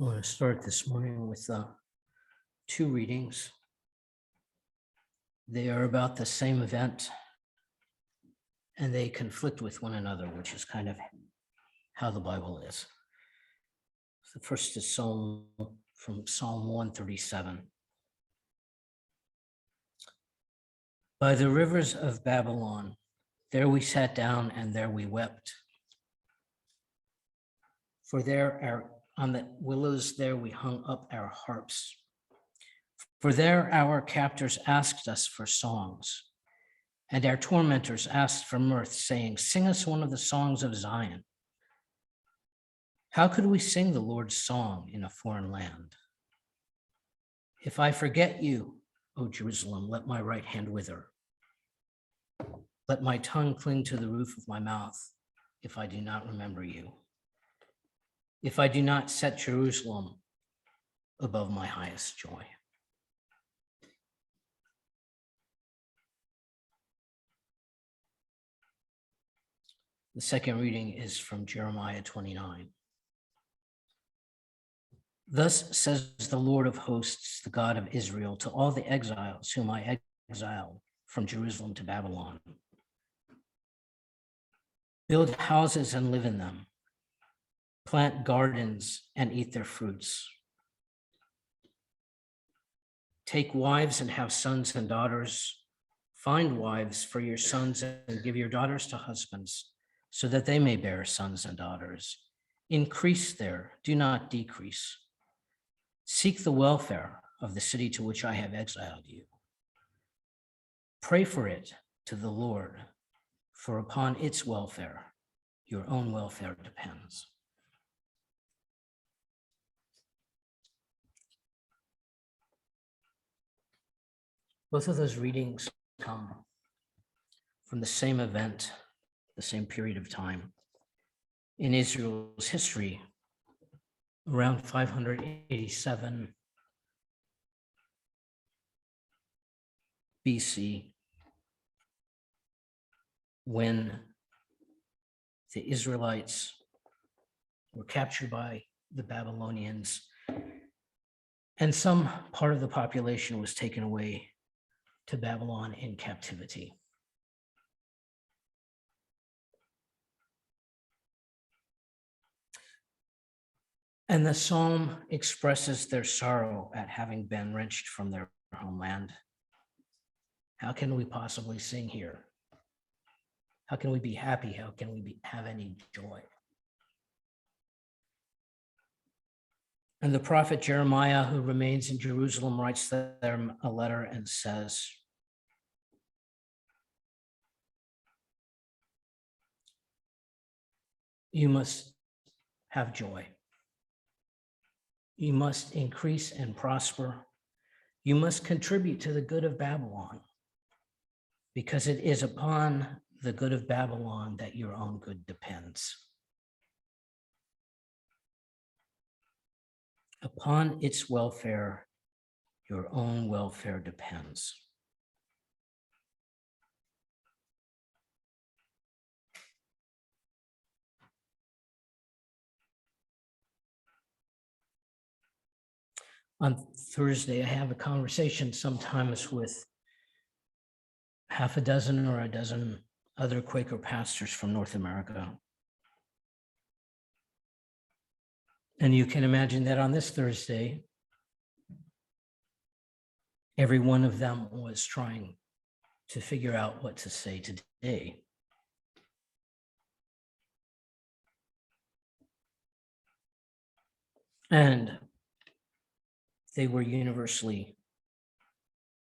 I want to start this morning with two readings. They are about the same event and they conflict with one another, which is kind of how the Bible is. The first is Psalm 137. By the rivers of Babylon, there we sat down and there we wept. For there on the willows there we hung up our harps. For there our captors asked us for songs, and our tormentors asked for mirth, saying, "Sing us one of the songs of Zion." How could we sing the Lord's song in a foreign land? If I forget you, O Jerusalem, let my right hand wither. Let my tongue cling to the roof of my mouth if I do not remember you. If I do not set Jerusalem above my highest joy. The second reading is from Jeremiah 29. Thus says the Lord of hosts, the God of Israel, to all the exiles whom I exiled from Jerusalem to Babylon. Build houses and live in them. Plant gardens and eat their fruits. Take wives and have sons and daughters. Find wives for your sons and give your daughters to husbands, so that they may bear sons and daughters. Increase there, do not decrease. Seek the welfare of the city to which I have exiled you. Pray for it to the Lord, for upon its welfare, your own welfare depends. Both of those readings come from the same event, the same period of time in Israel's history, around 587 BC, when the Israelites were captured by the Babylonians, and some part of the population was taken away to Babylon in captivity. And the psalm expresses their sorrow at having been wrenched from their homeland. How can we possibly sing here? How can we be happy? How can we have any joy? And the prophet Jeremiah, who remains in Jerusalem, writes them a letter and says, you must have joy. You must increase and prosper. You must contribute to the good of Babylon, because it is upon the good of Babylon that your own good depends. Upon its welfare, your own welfare depends. On Thursday, I have a conversation sometimes with half a dozen or a dozen other Quaker pastors from North America. And you can imagine that on this Thursday, every one of them was trying to figure out what to say today. And they were universally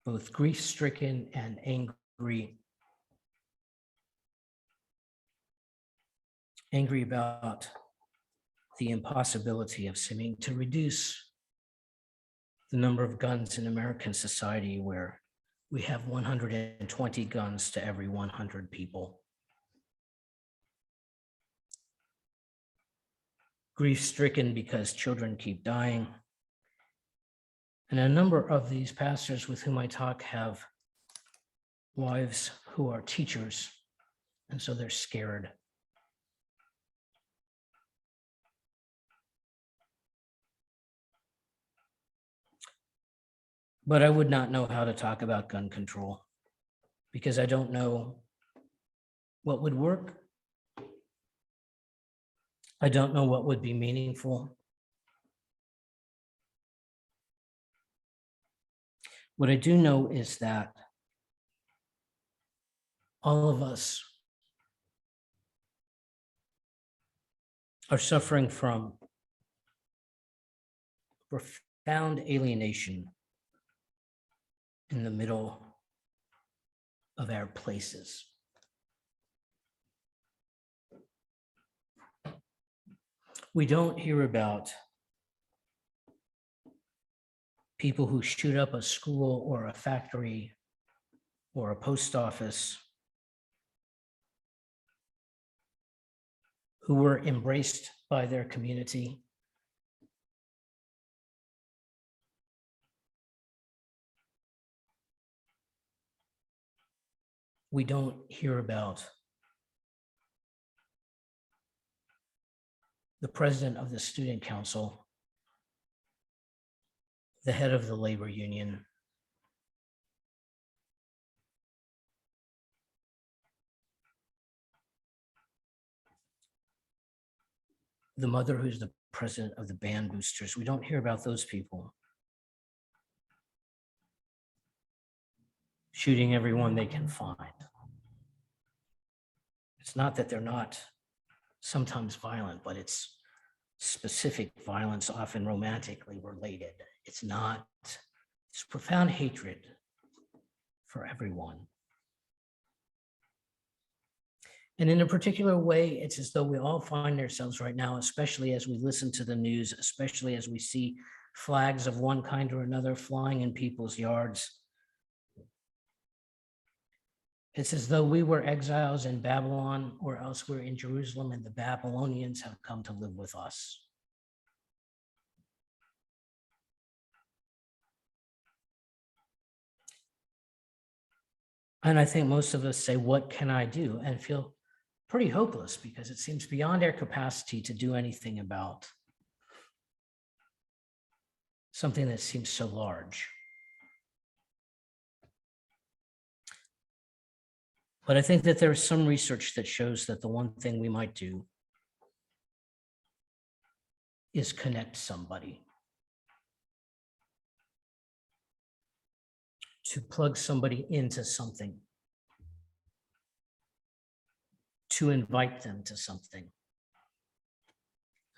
both grief-stricken and angry about the impossibility of seeming to reduce the number of guns in American society, where we have 120 guns to every 100 people. Grief-stricken because children keep dying. And a number of these pastors with whom I talk have wives who are teachers, and so they're scared. But I would not know how to talk about gun control because I don't know what would work. I don't know what would be meaningful. What I do know is that all of us are suffering from profound alienation in the middle of our places. We don't hear about people who shoot up a school or a factory or a post office who were embraced by their community. We don't hear about the president of the student council, the head of the labor union, the mother who's the president of the band boosters. We don't hear about those people shooting everyone they can find. It's not that they're not sometimes violent, but it's specific violence, often romantically related. It's profound hatred for everyone. And in a particular way, it's as though we all find ourselves right now, especially as we listen to the news, especially as we see flags of one kind or another flying in people's yards. It's as though we were exiles in Babylon or elsewhere in Jerusalem, and the Babylonians have come to live with us. And I think most of us say, what can I do? And feel pretty hopeless because it seems beyond our capacity to do anything about something that seems so large. But I think that there's some research that shows that the one thing we might do is connect somebody, to plug somebody into something, to invite them to something.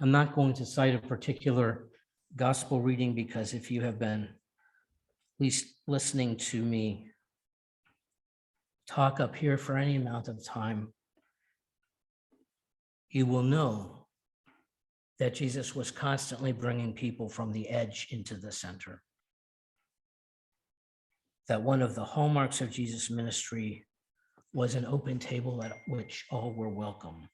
I'm not going to cite a particular gospel reading because if you have been at least listening to me talk up here for any amount of time, you will know that Jesus was constantly bringing people from the edge into the center. That one of the hallmarks of Jesus' ministry was an open table at which all were welcome.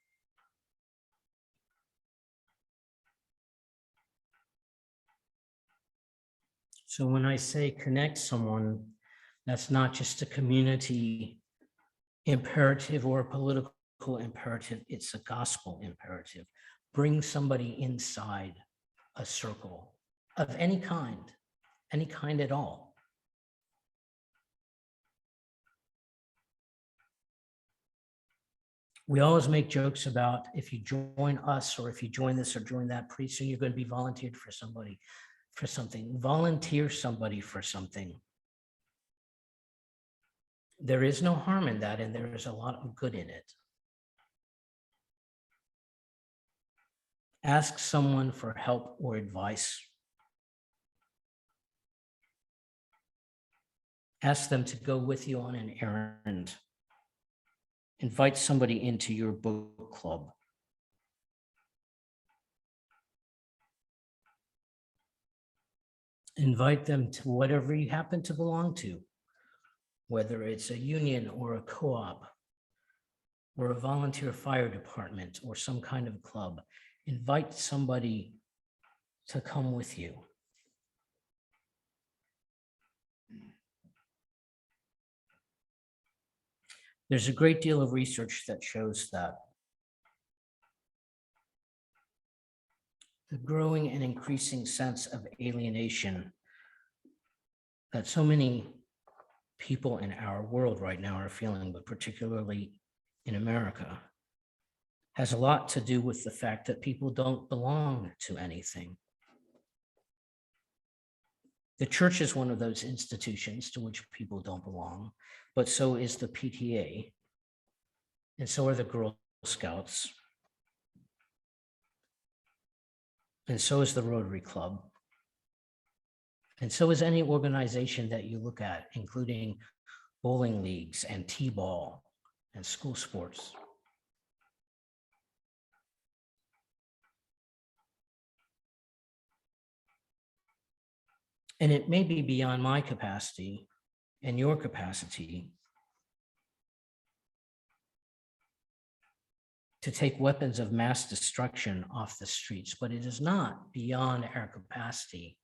So when I say connect someone, that's not just a community imperative or a political imperative, it's a gospel imperative. Bring somebody inside a circle of any kind at all. We always make jokes about if you join us or if you join this or join that, pretty soon you're going to be volunteered for somebody, for something. Volunteer somebody for something. There is no harm in that, and there is a lot of good in it. Ask someone for help or advice. Ask them to go with you on an errand. Invite somebody into your book club. Invite them to whatever you happen to belong to, whether it's a union or a co-op or a volunteer fire department or some kind of club. Invite somebody to come with you. There's a great deal of research that shows that the growing and increasing sense of alienation that so many people in our world right now are feeling, but particularly in America, has a lot to do with the fact that people don't belong to anything. The church is one of those institutions to which people don't belong, but so is the PTA, and so are the Girl Scouts, and so is the Rotary Club, and so is any organization that you look at, including bowling leagues and t-ball and school sports. And it may be beyond my capacity and your capacity to take weapons of mass destruction off the streets, but it is not beyond our capacity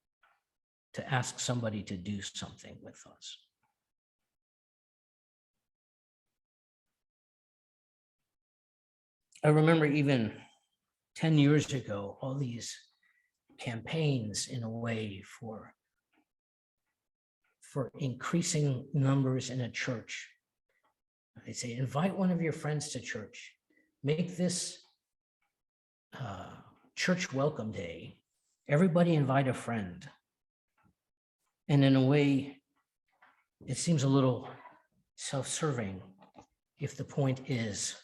to ask somebody to do something with us. I remember even 10 years ago, all these campaigns in a way for increasing numbers in a church. They say, invite one of your friends to church. Make this church welcome day. Everybody invite a friend. And in a way, it seems a little self-serving if the point is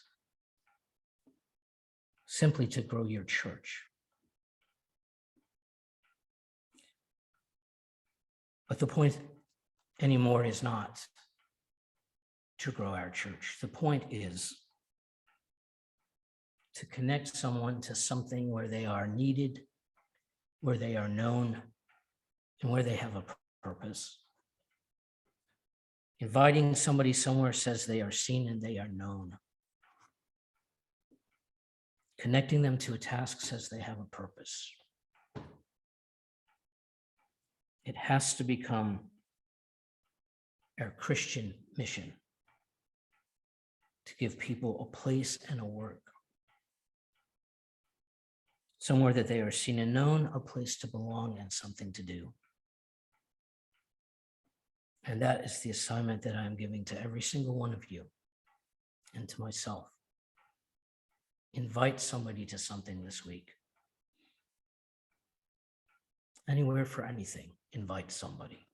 simply to grow your church. But the point anymore is not to grow our church. The point is to connect someone to something where they are needed, where they are known, and where they have a purpose. Inviting somebody somewhere says they are seen and they are known. Connecting them to a task says they have a purpose. It has to become our Christian mission to give people a place and a work. Somewhere that they are seen and known, a place to belong, and something to do. And that is the assignment that I'm giving to every single one of you and to myself. Invite somebody to something this week. Anywhere for anything, invite somebody.